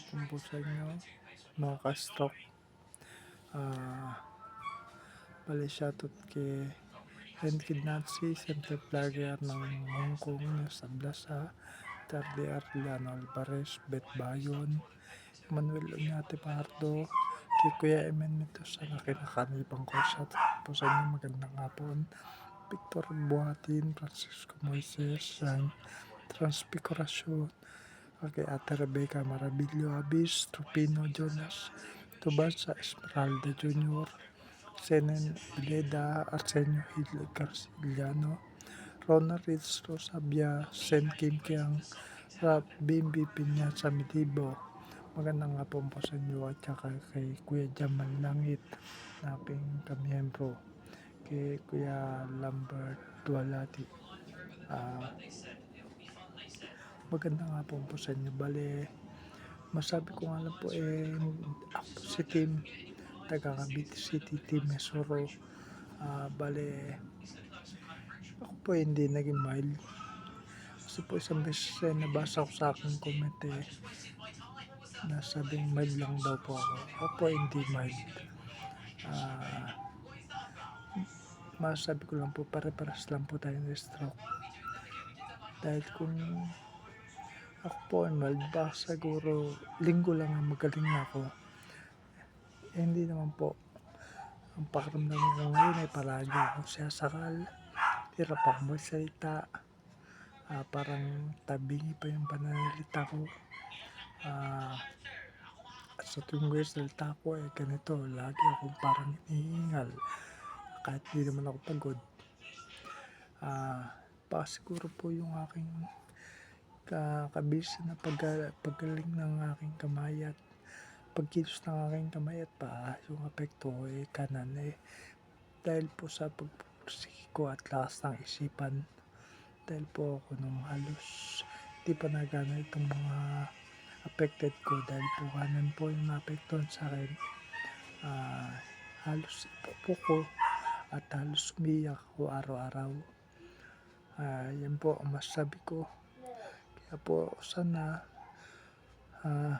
hapon po sa inyo, mga ka-stroke. Ah, Bali shoutout kay Enkid Nancy, Center Vlogger ng Hong Kong, Sabla sa Tarde Arliano Alvarez, Bet Bayon, Manuel Oñate Pardo, kay Kuya Emen Mendoza na kinakaribang ko. Shoutout po sa inyo, magandang hapon. Victor Buhatin, Francisco Moises, Transpicoracion, kay Ate Rebecca Marabillo Abis, Trupino Jonas, Tubasa Esmeralda Jr., Senen Bileda, Arsenio Hill Garciliano, Ronald Ritz Rosabia, Sen Kim Kiang, Rap Bimbi Pinya sa Midibo. Magandang hapon po sa inyo at saka kay Kuya Jamal Langit na aking kamiyembro, kay Kuya Lambert Dualati. Magandang hapon po sa inyo. Bale, masabi ko nga lang po ako po si Team taga Cavite City, Team Mesoro. Bale, ako po hindi naging mild. Kasi po isang beses nabasa ko sa aking comment nasabing mild lang daw po ako. Ako po hindi mild. Masabi ko lang po, pare-paras lang po tayo ng stroke. Dahil kung ako po ay mild, baka siguro linggo lang ang magaling na ako. Hindi naman po. Ang pakiramdam ko ngayon ay palagi akong sasakal, hirap akong magsalita, parang tabingi pa yung pananalita ko. At sa tuwing salita ko ganito, lagi akong parang hinihingal kahit di naman ako pagod. Baka siguro po yung aking kabisa na paggaling ng aking kamay at pagkilos ng aking kamay at paa, yung apekto ko kanan dahil po sa pagpupursige ko at lakas ng isipan. Dahil po ako nung halos di pa nagana itong mga affected ko, dahil po kanan po yung naapektuhan sa akin. Halos ipo ko at halos umiyak ako araw-araw. Yan po ang masasabi ko. Kaya po sana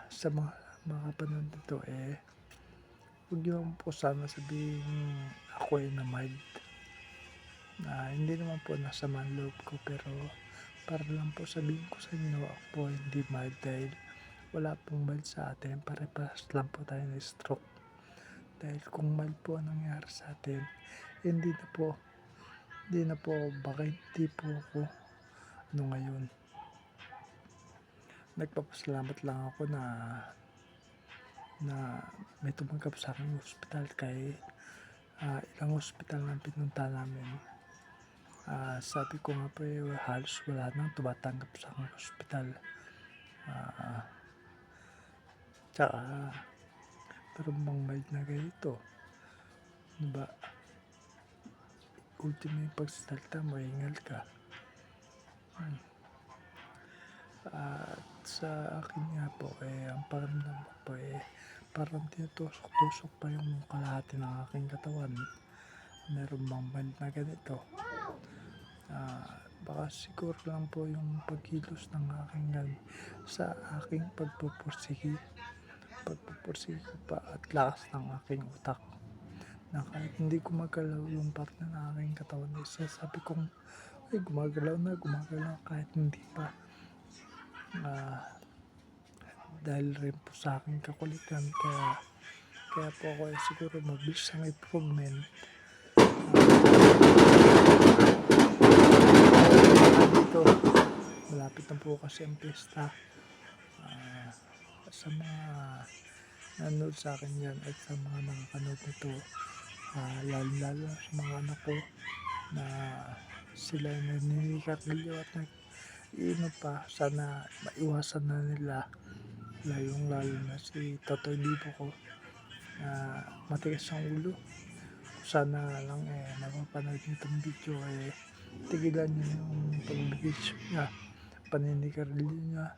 sa mga panahon dito huwag niyo po sana sabihin ako na mild. Hindi naman po nasama ang loob ko, pero para lang po sabihin ko sa inyo, ako po hindi mild dahil wala pong mild sa atin. Pare-paras lang po tayo na stroke. Dahil kung mild po ang nangyari sa atin, hindi na po baka hindi po ako ngayon. Nagpapasalamat lang ako na may tumanggap sa aking hospital, kay ilang hospital na pinunta namin. Sabi ko nga po halos wala nang tumatanggap sa aking hospital. Tsaka pero bang mild na ganito, diba? Ultimo yung pagsasalita mo, hingal ka. Sa akin nga po ang pakiramdam ko po parang tinutusok-tusok pa yung kalahati ng aking katawan. Meron bang mild na ganito? Baka siguro lang po yung pagkilos ng aking sa aking pagpupursige ko pa at lakas ng aking utak, na kahit hindi gumagalaw yung parte ng aking katawan, sabi kong gumagalaw kahit hindi pa. Dahil rin po sa aking kakulitan, kaya po ako siguro mabilis ang improvement. Dito malapit na po kasi ang pista. Sa mga nanood sa akin yan at sa mga nakakanood nito, lalo sa mga anak ko na sila naninigarilyo at nag-iinom pa, sana maiwasan na nila. Lalo na si Totoy Bibo ko na matigas ang ulo. Sana lang napapanood nitong video tigilan niya yung pagbibisyo niya, paninigarilyo niya,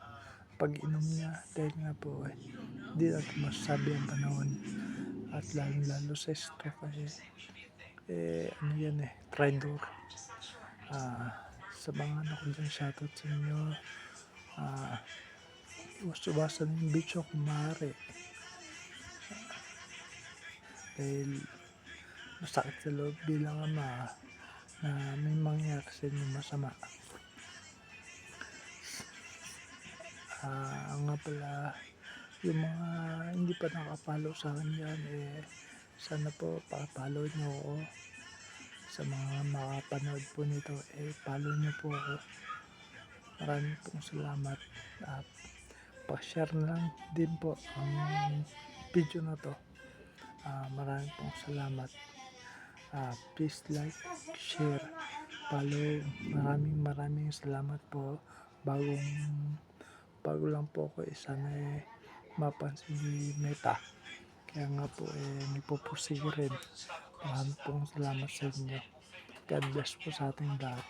pag-inom niya, dahil nga po hindi natin masasabi ang panahon. At lalo sa stroke ano yan traitor. Sa mga anak ko dyan, shoutout sa inyo. iwas-iwasan yung bisyo kung maaari. Dahil masakit sa loob bilang ama na may mangyari sa inyo masama. Nga pala, yung mga hindi pa nakapollow sa akin dyan, sana po pakapollow nyo ako. Sa mga makapanood po nito, follow nyo po ako. Maraming pong salamat. Pa-share na lang din po ang video na to. Maraming pong salamat. Please like, share, follow. Maraming salamat po. Bago lang po ako, sana mapansin ni Meta. Kaya nga po, nagpupursige rin. Maraming pong salamat sa inyo. God bless po sa ating lahat.